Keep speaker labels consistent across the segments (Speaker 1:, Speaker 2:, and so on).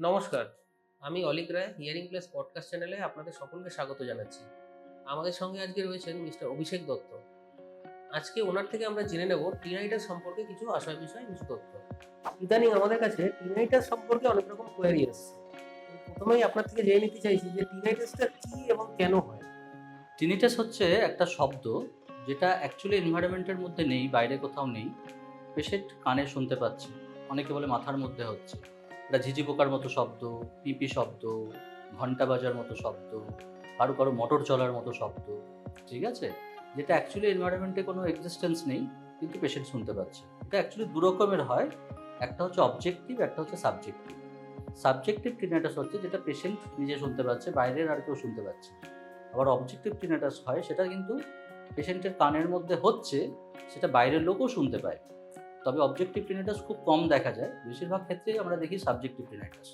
Speaker 1: নমস্কার, আমি অলিক রায় হিয়ারিং প্লাস পডকাস্ট চ্যানেলে আপনাদের সকলকে স্বাগত জানাচ্ছি। আমাদের সঙ্গে আজকে রয়েছেন মিস্টার অভিষেক দত্ত। আজকে ওনার থেকে আমরা জেনে নেব টিনাইটাস সম্পর্কে কিছু আশয় বিষয় কিছু তথ্য। ইদানিং আমাদের কাছে টিনাইটাস সম্পর্কে অনেক রকম কোয়ারি এসছে। প্রথমেই আপনার থেকে জেনে নিতে চাইছি যে টিনাইটাসটা কি এবং কেন হয়।
Speaker 2: টিনিটাস হচ্ছে একটা শব্দ যেটা অ্যাকচুয়ালি এনভায়রনমেন্টের মধ্যে নেই, বাইরে কোথাও নেই। পেশেন্ট কানে শুনতে পাচ্ছে, অনেকে বলে মাথার মধ্যে হচ্ছে। এটা ঝিঝি পোকার মতো শব্দ, পিপি শব্দ, ঘন্টা বাজার মতো শব্দ, কারো কারো মোটর চলার মতো শব্দ, ঠিক আছে? যেটা অ্যাকচুয়ালি এনভায়রনমেন্টে কোনো এক্সিস্টেন্স নেই, কিন্তু পেশেন্ট শুনতে পাচ্ছে। এটা অ্যাকচুয়ালি দু রকমের হয়, একটা হচ্ছে অবজেক্টিভ, একটা হচ্ছে সাবজেক্টিভ। সাবজেক্টিভ টিনেটাস হচ্ছে যেটা পেশেন্ট নিজে শুনতে পাচ্ছে, বাইরের আর কেউ শুনতে পাচ্ছে না। আবার অবজেক্টিভ টিনেটাস হয়, সেটা কিন্তু পেশেন্টের কানের মধ্যে হচ্ছে, সেটা বাইরের লোকও শুনতে পায়। তবে অবজেক্টিভ টিনেটাস খুব কম দেখা যায়, বেশিরভাগ ক্ষেত্রেই আমরা দেখি সাবজেক্টিভ টিনেটাস।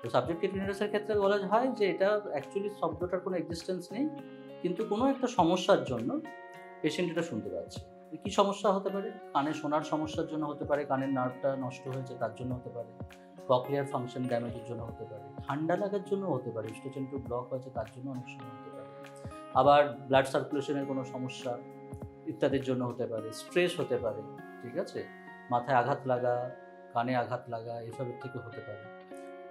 Speaker 2: তো সাবজেক্টিভ টিনেটাসের ক্ষেত্রে বলা হয় যে এটা অ্যাকচুয়ালি শব্দটার কোনো এক্সিস্টেন্স নেই, কিন্তু কোনো একটা সমস্যার জন্য পেশেন্ট এটা শুনতে পাচ্ছে। কী সমস্যা হতে পারে? কানে শোনার সমস্যার জন্য হতে পারে, কানের নার্ভটা নষ্ট হয়েছে তার জন্য হতে পারে, ককলিয়ার ফাংশন ড্যামেজের জন্য হতে পারে, ঠান্ডা লাগার জন্য হতে পারে, স্টোচেন্ট্রাল ব্লক হয়েছে তার জন্য অনেক সময় হতে পারে, আবার ব্লাড সার্কুলেশনের কোনো সমস্যা ইত্যাদির জন্য হতে পারে, স্ট্রেস হতে পারে, ঠিক আছে? মাথায় আঘাত লাগা, কানে আঘাত লাগা, এসবের থেকে হতে পারে।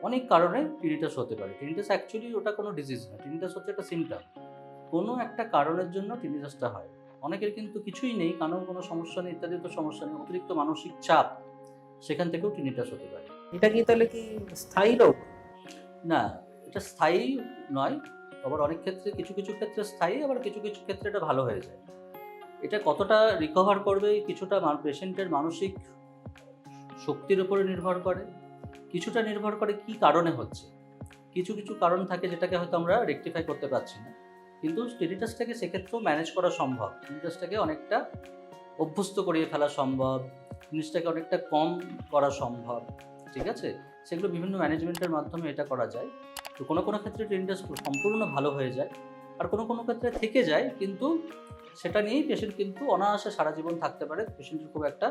Speaker 2: অনেক কারণে টিনিটাস হতে পারে। টিনিটাস অ্যাকচুয়ালি ওটা কোনো ডিজিজ না। টিনিটাস হচ্ছে একটা সিম্পটম। কোনো একটা কারণের জন্য টিনিটাসটা হয়। অনেকের কিন্তু কিছুই নেই, কানেও কোনো সমস্যা নেই, ইত্যাদি তো সমস্যা নেই। অতিরিক্ত মানসিক চাপ, সেখান থেকেও টিনিটাস হতে পারে।
Speaker 1: এটা কি তাহলে কি স্থায়ী রোগ?
Speaker 2: না, এটা স্থায়ী নয়। আবার অনেক ক্ষেত্রে কিছু ক্ষেত্রে স্থায়ী, আবার কিছু ক্ষেত্রে এটা ভালো হয়ে যায়। এটা কতটা রিকভার করবে কিছুটা পেশেন্টের মানসিক শক্তির উপরে নির্ভর করে, কিছুটা নির্ভর করে কী কারণে হচ্ছে। কিছু কারণ থাকে যেটাকে হয়তো আমরা রেকটিফাই করতে পারছি না। কিন্তু টিনিটাসটাকে সেক্ষেত্রেও ম্যানেজ করা সম্ভব। টিনিটাসটাকে অনেকটা অভ্যস্ত করিয়ে ফেলা সম্ভব, জিনিসটাকে অনেকটা কম করা সম্ভব, ঠিক আছে? সেগুলো বিভিন্ন ম্যানেজমেন্টের মাধ্যমে এটা করা যায়। তো কোনো ক্ষেত্রে টিনিটাস সম্পূর্ণ ভালো হয়ে যায়, আর কোনো ক্ষেত্রে থেকে যায়, কিন্তু সেটা নিয়েই পেশেন্ট কিন্তু অনায়াসে সারা জীবন থাকতে পারে। পেশেন্টের খুব একটা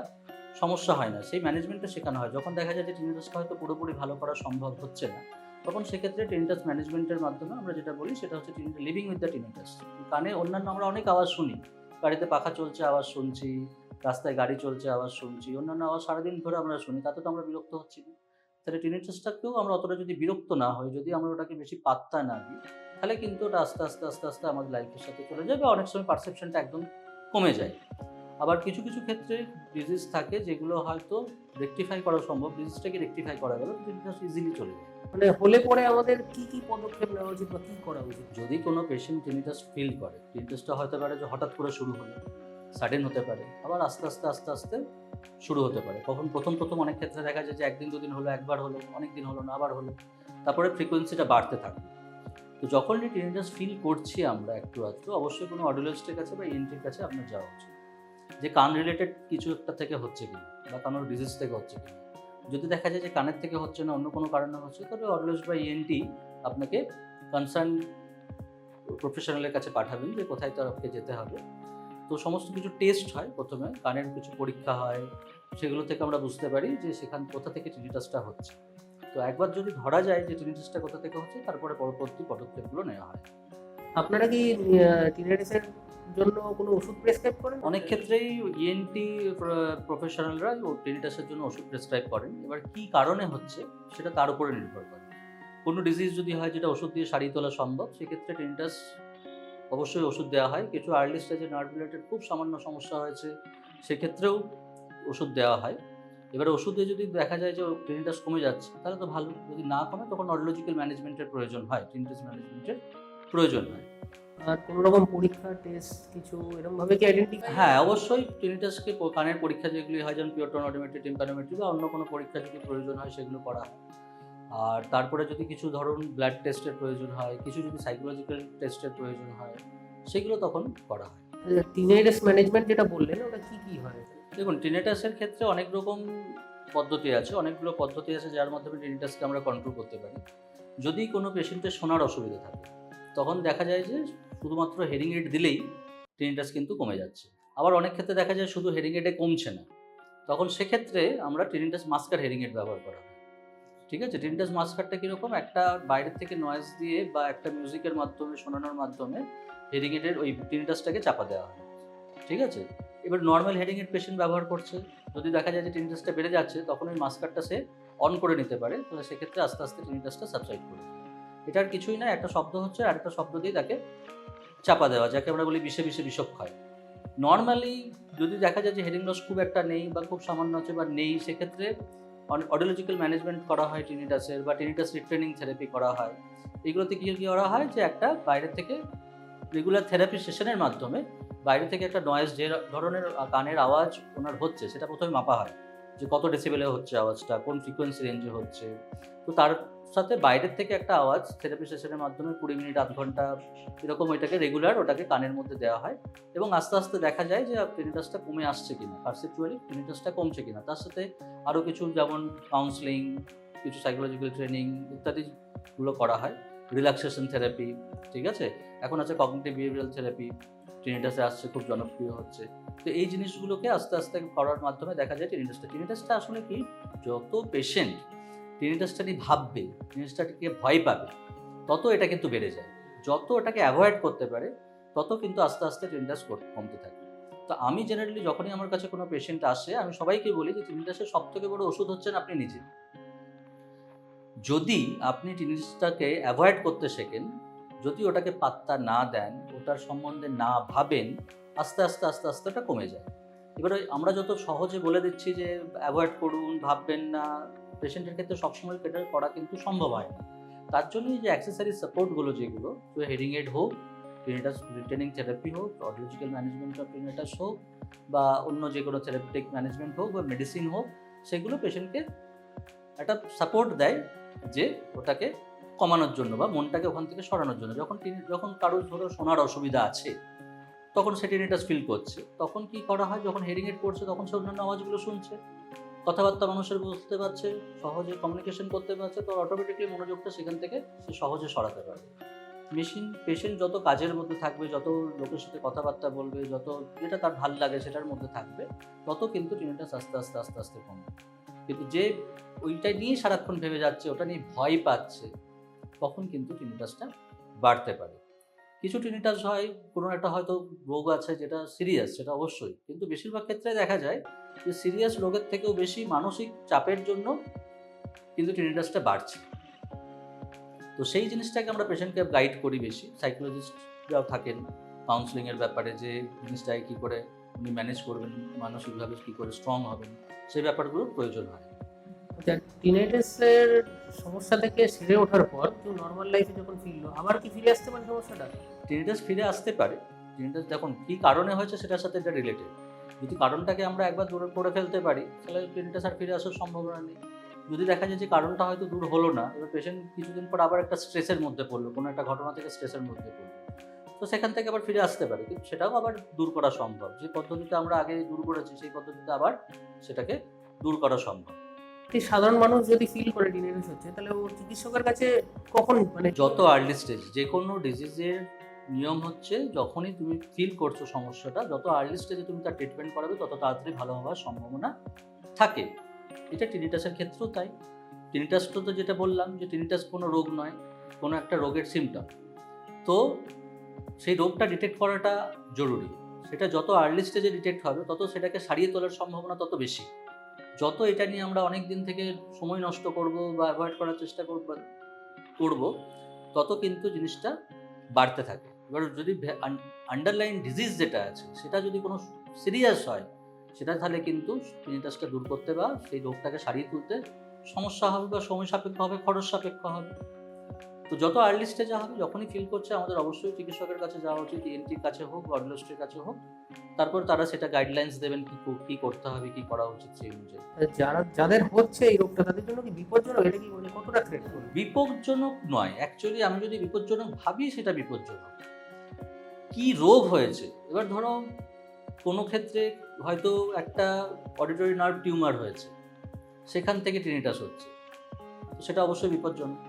Speaker 2: সমস্যা হয় না। সেই ম্যানেজমেন্টটা শেখানো হয়। যখন দেখা যায় যে টিনিটাসটা হয়তো পুরোপুরি ভালো করা সম্ভব হচ্ছে না, তখন সেক্ষেত্রে টিনিটাস ম্যানেজমেন্টের মাধ্যমে আমরা যেটা বলি সেটা হচ্ছে লিভিং উইথ দ্য টিনিটাস। কানে অন্যান্য আমরা অনেক আওয়াজ শুনি। বাড়িতে পাখা চলছে আওয়াজ শুনছি, রাস্তায় গাড়ি চলছে আওয়াজ শুনছি, অন্যান্য আওয়াজ সারাদিন ধরে আমরা শুনি, তাতে তো আমরা বিরক্ত হচ্ছি না। তাহলে টিনেজার্সটাকেও আমরা অতটা যদি বিরক্ত না হই, যদি আমরা ওটাকে বেশি পাত্তা না দিই, তাহলে কিন্তু ওটা আস্তে আস্তে আমাদের লাইফের সাথে চলে যায়, বা অনেক সময় পারসেপশনটা একদম কমে যায়। আবার কিছু ক্ষেত্রে ডিজিজ থাকে যেগুলো হয়তো রেকটিফাই করা সম্ভব, ডিজিজটাকে রেকটিফাই করা গেল, ডিজিজটা ইজিলি চলে যায়।
Speaker 1: মানে হলে পরে আমাদের কি পদক্ষেপ নেওয়া উচিত বা কি করা উচিত?
Speaker 2: যদি কোনো পেশেন্ট টিনিটাস ফিল করে, টিনিটাসটা হতে পারে যে হঠাৎ করে শুরু হলো, সাডেন হতে পারে, আবার আস্তে আস্তে শুরু হতে পারে। কখন প্রথম অনেক ক্ষেত্রে দেখা যায় যে ১ দিন ২ দিন হলো, একবার হলো, অনেক দিন হলো না, আবার হলো। তারপরে ফ্রিকোয়েন্সিটা বাড়তে থাকবে। তো যখনই টিনিটাস ফিল করছি আমরা একটু আধটু, অবশ্যই কোনো অডিওলজিস্টের কাছে বা ইএনটির কাছে আপনার যাওয়া উচিত। যে কান রিলেটেড কিছু একটা থেকে হচ্ছে কিনা, বা কানের ডিজিজ থেকে হচ্ছে কিনা। যদি দেখা যায় যে কানের থেকে হচ্ছে না, অন্য কোনো কারণে হচ্ছে, তবে অডিওলজিস্ট বা ইএনটি আপনাকে কনসার্ন প্রফেশনালের কাছে পাঠাবেন যে কোথায় তাকে যেতে হবে। তো সমস্ত কিছু টেস্ট হয়, প্রথমে কানের কিছু পরীক্ষা হয়, সেগুলো থেকে আমরা বুঝতে পারি যে কোথা থেকে টিনিটাসটা হচ্ছে। তো একবার যদি ধরা যায় যে টিনিটাসটা কোথা থেকে হচ্ছে, তারপরে পরবর্তী পদক্ষেপগুলো নেওয়া হয়।
Speaker 1: আপনারা কি টিনাইটাসের জন্য কোনো ওষুধ প্রেসক্রাইব করেন?
Speaker 2: অনেক ক্ষেত্রেই ইএনটি প্রফেশনালরা টিনিটাসের জন্য ওষুধ প্রেসক্রাইব করেন। এবার কী কারণে হচ্ছে সেটা তার উপরে নির্ভর করে। কোনো ডিজিজ যদি হয় যেটা ওষুধ দিয়ে সারিয়ে তোলা সম্ভব, সেক্ষেত্রে টিনিটাস অবশ্যই ওষুধ দেওয়া হয়। কিছু আর্লি স্টেজে নার্ভ রিলেটেড খুব সামান্য সমস্যা হয়েছে, সেক্ষেত্রেও ওষুধ দেওয়া হয়। এবারে ওষুধে যদি দেখা যায় যে টিনিটাস কমে যাচ্ছে, তাহলে তো ভালো। যদি না কমে, তখন অডিওলজিক্যাল ম্যানেজমেন্টের প্রয়োজন হয়, টিনিটাস ম্যানেজমেন্টের প্রয়োজন হয়।
Speaker 1: আর কোনো রকম পরীক্ষা টেস্ট কিছু এরকমভাবে কি আইডেন্টিফাই?
Speaker 2: হ্যাঁ, অবশ্যই টিনিটাসকে কানের পরীক্ষা যেগুলি হয়, যেমন পিওটন অডিওমেট্রি, টিম্প্যানোমেট্রি বা অন্য কোনো পরীক্ষা যদি প্রয়োজন হয়, সেগুলো করা হয়। আর তারপরে যদি কিছু ধরুন ব্লাড টেস্টের প্রয়োজন হয়, কিছু যদি সাইকোলজিক্যাল টেস্টের প্রয়োজন হয়, সেগুলো তখন করা হয়।
Speaker 1: টিনেজার্স ম্যানেজমেন্ট যেটা বললেন ওটা কি হয়?
Speaker 2: দেখুন, টিনেটাসের ক্ষেত্রে অনেক রকম পদ্ধতি আছে, অনেকগুলো পদ্ধতি আছে যার মাধ্যমে টিনিটাসকে আমরা কন্ট্রোল করতে পারি। যদি কোনো পেশেন্টের শোনার অসুবিধা থাকে, তখন দেখা যায় যে শুধুমাত্র হেয়ারিং এইড দিলেই টিনিটাস কিন্তু কমে যাচ্ছে। আবার অনেক ক্ষেত্রে দেখা যায় শুধু হেয়ারিং এইডে কমছে না, তখন সেক্ষেত্রে আমরা টিনিটাস মাস্কার হেয়ারিং এইড ব্যবহার করা হয়। ঠিক আছে, টিনিটাস মাস্কারটা কীরকম, একটা বাইরের থেকে নয়েজ দিয়ে বা একটা মিউজিকের মাধ্যমে শোনানোর মাধ্যমে হিয়ারিং এডের ওই টিনিটাসটাকে চাপা দেওয়া হয়। ঠিক আছে, এবার নর্মাল হিয়ারিং এড পেশেন্ট ব্যবহার করছে, যদি দেখা যায় যে টিনিটাসটা বেড়ে যাচ্ছে তখন ওই মাস্কারটা সে অন করে নিতে পারে, তাহলে সেক্ষেত্রে আস্তে আস্তে টিনিটাসটা সাবসাইড করে। এটার কিছুই না, একটা শব্দ হচ্ছে আর একটা শব্দ দিয়ে তাকে চাপা দেওয়া, যাকে আমরা বলি বিষে বিষে বিষক্ষয়। নর্মালি যদি দেখা যায় যে হিয়ারিং লস খুব একটা নেই বা খুব সামান্য আছে বা নেই, সেক্ষেত্রে অডিওলজিক্যাল ম্যানেজমেন্ট করা হয় টিনিটাসের, বা টিনিটাস রিট্রেনিং থেরাপি করা হয়। এগুলোতে কী করা হয় যে একটা বাইরে থেকে রেগুলার থেরাপি সেশনের মাধ্যমে বাইরে থেকে একটা নয়েজ, যে ধরনের কানের আওয়াজ ওনার হচ্ছে সেটা প্রথমে মাপা হয়, যে কত ডেসিবেলে হচ্ছে আওয়াজটা, কোন ফ্রিকোয়েন্সি রেঞ্জে হচ্ছে। তো তার সাথে বাইরের থেকে একটা আওয়াজ থেরাপি সেশনের মাধ্যমে 20 মিনিট, আধ ঘন্টা এরকম ওইটাকে রেগুলার ওটাকে কানের মধ্যে দেওয়া হয়, এবং আস্তে আস্তে দেখা যায় যে টিনিটাসটা কমে আসছে কিনা, পারসেপচুয়ালি টিনিটাসটা কমছে কিনা। তার সাথে আরও কিছু যেমন কাউন্সেলিং, কিছু সাইকোলজিক্যাল ট্রেনিং ইত্যাদিগুলো করা হয়, রিল্যাক্সেশন থেরাপি। ঠিক আছে, এখন আছে কগনিটিভ বিহেভিয়ারাল থেরাপি, টিনিটাসে আসছে, খুব জনপ্রিয় হচ্ছে। তো এই জিনিসগুলোকে আস্তে আস্তে করার মাধ্যমে দেখা যায় টিনিটাসটা আসলে কি, যত পেশেন্ট টিনিটাসটা নিয়ে ভাববে, টিনিটাসটাকে ভয় পাবে, তত এটা কিন্তু বেড়ে যায়। যত এটাকে অ্যাভয়েড করতে পারে তত কিন্তু আস্তে আস্তে টিনিটাস কমতে থাকে। তো আমি জেনারেলি যখনই আমার কাছে কোনো পেশেন্ট আসে, আমি সবাইকে বলি যে টিনিটাসের সবথেকে বড় ওষুধ হচ্ছেন আপনি নিজে। যদি আপনি টিনিটাসটাকে অ্যাভয়েড করতে শেখেন, যদি ওটাকে পাত্তা না দেন, ওটার সম্বন্ধে না ভাবেন, আস্তে আস্তে আস্তে আস্তে ওটা কমে যায়। এবারে আমরা যত সহজে বলে দিচ্ছি যে অ্যাভয়েড করুন, ভাববেন না, পেশেন্টের ক্ষেত্রে সবসময় এটা করা কিন্তু সম্ভব হয় না। তার জন্যই যে অ্যাক্সেসরি সাপোর্টগুলো, যেগুলো হিয়ারিং এড হোক, টিনিটাস রিটেনিং থেরাপি হোক, অডিওলজিক্যাল ম্যানেজমেন্ট অফ টিনিটাস হোক, বা অন্য যে কোনো থেরাপিউটিক ম্যানেজমেন্ট হোক বা মেডিসিন হোক, সেগুলো পেশেন্টকে একটা সাপোর্ট দেয় যে ওটাকে কমানোর জন্য বা মনটাকে ওখান থেকে সরানোর জন্য। যখন কারোর ধরো শোনার অসুবিধা আছে, তখন সে টিনিটাস ফিল করছে, তখন কি করা হয়, যখন হিয়ারিং এড করছে তখন সে অন্যান্য আওয়াজগুলো শুনছে, কথাবার্তা মানুষের বুঝতে পারছে, সহজে কমিউনিকেশন করতে পারছে, তো অটোমেটিকলি মনোযোগটা সেখান থেকে সে সহজে সরাতে পারবে। পেশেন্ট যত কাজের মধ্যে থাকবে, যত লোকের সাথে কথাবার্তা বলবে, যত যেটা তার ভাল লাগে সেটার মধ্যে থাকবে, তত কিন্তু টিনিটাস আস্তে আস্তে আস্তে আস্তে কমবে। কিন্তু যে ওইটা নিয়ে সারাক্ষণ ভেবে যাচ্ছে, ওটা নিয়ে ভয় পাচ্ছে, তখন কিন্তু টিনিটাসটা বাড়তে পারে। কিছু টিনিটাস হয়, কোনো একটা হয়তো রোগ আছে যেটা সিরিয়াস, সেটা অবশ্যই, কিন্তু বেশিরভাগ ক্ষেত্রে দেখা যায় যে সিরিয়াস রোগের থেকেও বেশি মানসিক চাপের জন্য কিন্তু টিনিটাসটা বাড়ছে। তো সেই জিনিসটাকে আমরা পেশেন্টকে গাইড করি বেশি, সাইকোলজিস্টরাও থাকেন কাউন্সেলিংয়ের ব্যাপারে, যে জিনিসটাকে কী করে উনি ম্যানেজ করবেন, মানসিকভাবে কী করে স্ট্রং হবেন, সেই ব্যাপারগুলোর প্রয়োজন হয়।
Speaker 1: টিনেজার্সের সমস্যা থেকে সেরে ওঠার পর কেউ নর্মাল লাইফে যখন ফিরলো, আবার কি ফিরে আসতে পারে সমস্যাটা?
Speaker 2: টিনিটাস ফিরে আসতে পারে। টিনিটাস যখন কী কারণে হয়েছে সেটার সাথে এটা রিলেটেড। যদি কারণটাকে আমরা একবার দূর করে ফেলতে পারি, তাহলে টিনিটাস আর ফিরে আসার সম্ভাবনা নেই। যদি দেখা যায় যে কারণটা হয়তো দূর হলো না, এবার পেশেন্ট কিছুদিন পর আবার একটা স্ট্রেসের মধ্যে পড়লো, কোনো একটা ঘটনা থেকে স্ট্রেসের মধ্যে পড়লো, তো সেখান থেকে আবার ফিরে আসতে পারে, কিন্তু সেটাও আবার দূর করা সম্ভব। যে পদ্ধতিতে আমরা আগে দূর করেছি সেই পদ্ধতিতে আবার সেটাকে দূর করা সম্ভব।
Speaker 1: এই সাধারণ মানুষ যদি ফিল করে টিনেজার্স হচ্ছে, তাহলে ও চিকিৎসকের কাছে কখন, মানে
Speaker 2: যত আর্লি স্টেজ, যে কোনো ডিজিজের নিয়ম হচ্ছে, যখনই তুমি ফিল করছো সমস্যাটা, যত আর্লি স্টেজে তুমি তার ট্রিটমেন্ট করাবে, তত তাড়াতাড়ি ভালো হওয়ার সম্ভাবনা থাকে। এটা টিনিটাসের ক্ষেত্রেও তাই। টিনিটাস তো যেটা বললাম যে টিনিটাস কোনো রোগ নয়, কোনো একটা রোগের সিমটম। তো সেই রোগটা ডিটেক্ট করাটা জরুরি। সেটা যত আর্লি স্টেজে ডিটেক্ট হবে, তত সেটাকে সারিয়ে তোলার সম্ভাবনা তত বেশি। যত এটা নিয়ে আমরা অনেক দিন থেকে সময় নষ্ট করব বা অ্যাভয়েড করার চেষ্টা করব, তত কিন্তু জিনিসটা বাড়তে থাকে। এবার যদি আন্ডারলাইন ডিজিজ যেটা আছে, সেটা যদি কোনো সিরিয়াস হয়, সেটা তাহলে কিন্তু টিনিটাসটা দূর করতে বা সেই রোগটাকে সারিয়ে তুলতে সমস্যা হবে বা সময় সাপেক্ষ হবে, খরচ সাপেক্ষ হবে। তো যত আর্লি স্টেজে হবে, যখনই ফিল করছে, আমাদের অবশ্যই চিকিৎসকের কাছে যাওয়া উচিত, ইএনটির কাছে হোক বা অডিওলজিস্টের কাছে হোক। তারপর তারা সেটা গাইডলাইন্স দেবেন কী করতে হবে, কী করা উচিত সেই অনুযায়ী।
Speaker 1: যাদের হচ্ছে এই রোগটা, তাদের জন্য কি বিপজ্জনক? এটা কি, মানে কতটা থ্রেট করবে?
Speaker 2: বিপজ্জনক নয়, অ্যাকচুয়ালি আমি যদি বিপজ্জনক ভাবি, সেটা বিপজ্জনক। কি রোগ হয়েছে, এবার ধরো কোনো ক্ষেত্রে হয়তো একটা অডিটরি নার্ভ টিউমার হয়েছে, সেখান থেকে টিনিটাস হচ্ছে, তো সেটা অবশ্যই বিপজ্জনক।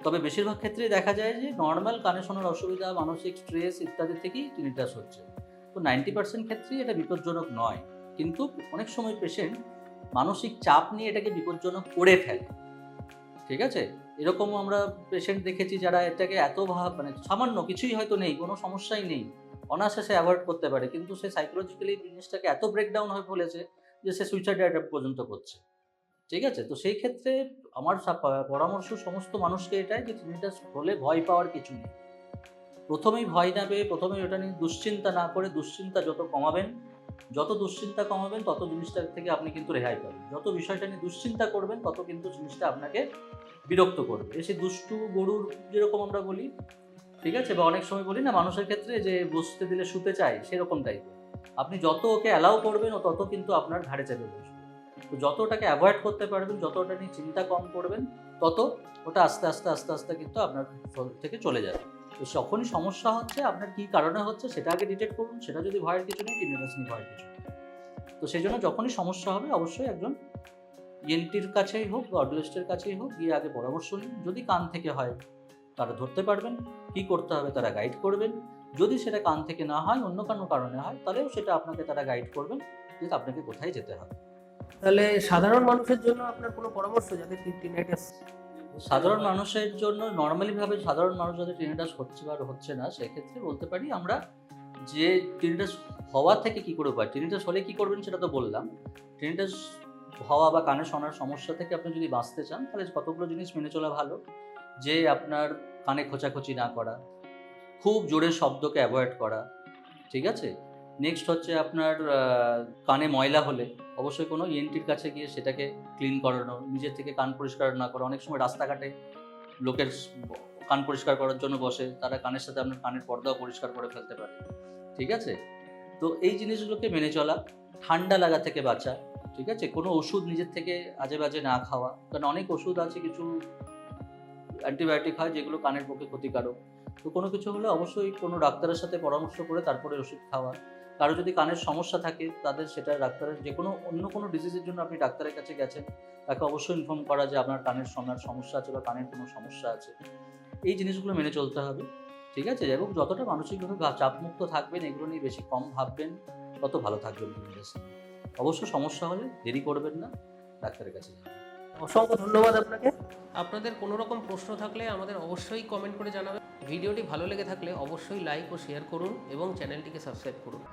Speaker 2: তবে বেশিরভাগ ক্ষেত্রেই দেখা যায় যে নর্মাল কানে শোনার অসুবিধা, মানসিক স্ট্রেস ইত্যাদি থেকেই টিনিটাস হচ্ছে। তো 90% ক্ষেত্রেই এটা বিপজ্জনক নয়, কিন্তু অনেক সময় পেশেন্ট মানসিক চাপ নিয়ে এটাকে বিপজ্জনক করে ফেলে। ঠিক আছে, এরকমও আমরা পেশেন্ট দেখেছি যারা এটাকে এত মানে সামান্য কিছুই হয়তো নেই, কোনো সমস্যাই নেই, অনায়াসে সে অ্যাভয়েড করতে পারে, কিন্তু সে সাইকোলজিক্যালি জিনিসটাকে এত ব্রেকডাউন হয়ে ফেলেছে যে সে সুইসাইড অ্যাটেম্প্ট পর্যন্ত করছে। ঠিক আছে, তো সেই ক্ষেত্রে আমার পরামর্শ সমস্ত মানুষকে এটাই যে tinnitus হলে ভয় পাওয়ার কিছু নেই। প্রথমেই ভয় না পেয়ে প্রথমেই ওটা নিয়ে দুশ্চিন্তা না করে, দুশ্চিন্তা যত দুশ্চিন্তা কমাবেন তত জিনিসটার থেকে আপনি কিন্তু রেহাই পাবেন। যত বিষয়টা নিয়ে দুশ্চিন্তা করবেন তত কিন্তু জিনিসটা আপনাকে বিরক্ত করবে। এসে দুষ্টু গরুর যেরকম আমরা বলি, ঠিক আছে, বা অনেক সময় বলি না মানুষের ক্ষেত্রে যে বসতে দিলে শুতে চায়, সেরকম টাইপের। আপনি যত ওকে অ্যালাউ করবেন ও তত কিন্তু আপনার ঘাড়ে চেপে বসবে। তো যত ওটাকে অ্যাভয়েড করতে পারবেন, যত ওটা নিয়ে চিন্তা কম করবেন, তত ওটা আস্তে আস্তে আস্তে আস্তে কিন্তু আপনার থেকে চলে যাবে। তো যখনই সমস্যা হচ্ছে, আপনার কী কারণে হচ্ছে সেটা আগে ডিটেক্ট করুন। সেটা যদি ভয়ের কিছু নেই, tinnitus নিয়ে ভয়ের কিছু নেই। তো সেই জন্য যখনই সমস্যা হবে অবশ্যই একজন ইএনটির কাছেই হোক বা অডিওলজিস্টের কাছেই হোক গিয়ে আগে পরামর্শ নিন। যদি কান থেকে হয় তারা ধরতে পারবেন, কী করতে হবে তারা গাইড করবেন। যদি সেটা কান থেকে না হয়, অন্য কোনো কারণে হয়, তাহলেও সেটা আপনাকে তারা গাইড করবেন যে আপনাকে কোথায় যেতে হবে।
Speaker 1: তাহলে সাধারণ মানুষের জন্য আপনার কোনো পরামর্শ যাদের টিনাইটাস?
Speaker 2: সাধারণ মানুষের জন্য নর্মালিভাবে সাধারণ মানুষ যাদের tinnitus হচ্ছে বা হচ্ছে না, সেক্ষেত্রে বলতে পারি আমরা যে tinnitus হওয়া থেকে কী করে পাই, tinnitus হলে কী করবেন সেটা তো বললাম। tinnitus হওয়া বা কানে শোনার সমস্যা থেকে আপনি যদি বাঁচতে চান, তাহলে কতগুলো জিনিস মেনে চলা ভালো। যে আপনার কানে খোঁচাখুচি না করা, খুব জোরে শব্দকে অ্যাভয়েড করা, ঠিক আছে? নেক্সট হচ্ছে আপনার কানে ময়লা হলে অবশ্যই কোনো ইএনটির কাছে গিয়ে সেটাকে ক্লিন করানো, নিজের থেকে কান পরিষ্কার না করা। অনেক সময় রাস্তাঘাটে লোকের কান পরিষ্কার করার জন্য বসে, তারা কানের সাথে আপনার কানের পর্দাও পরিষ্কার করে ফেলতে পারে, ঠিক আছে? তো এই জিনিসগুলোকে মেনে চলা, ঠান্ডা লাগা থেকে বাঁচা, ঠিক আছে? কোনো ওষুধ নিজের থেকে আজে বাজে না খাওয়া, কারণ অনেক ওষুধ আছে, কিছু অ্যান্টিবায়োটিক হয় যেগুলো কানের পক্ষে ক্ষতিকারক। তো কোনো কিছু হলে অবশ্যই কোনো ডাক্তারের সাথে পরামর্শ করে তারপরে ওষুধ খাওয়া। কারো যদি কানের সমস্যা থাকে, তাদের সেটা ডাক্তারের যে কোনো অন্য কোনো ডিজিজের জন্য আপনি ডাক্তারের কাছে গেছেন, তাকে অবশ্যই ইনফর্ম করা যে আপনার কানের শোনার সমস্যা আছে বা কানের কোনো সমস্যা আছে। এই জিনিসগুলো মেনে চলতে হবে, ঠিক আছে? এবং যতটা মানসিকভাবে চাপমুক্ত থাকবেন, এগুলো নিয়ে বেশি কম ভাববেন, তত ভালো থাকবেন tinnitus নিয়ে। অবশ্য সমস্যা হলে দেরি করবেন না, ডাক্তারের কাছে যাবেন।
Speaker 1: অসংখ্য ধন্যবাদ আপনাকে। আপনাদের কোনো রকম প্রশ্ন থাকলে আমাদের অবশ্যই কমেন্ট করে জানাবেন। ভিডিওটি ভালো লেগে থাকলে অবশ্যই লাইক ও শেয়ার করুন এবং চ্যানেলটিকে সাবস্ক্রাইব করুন।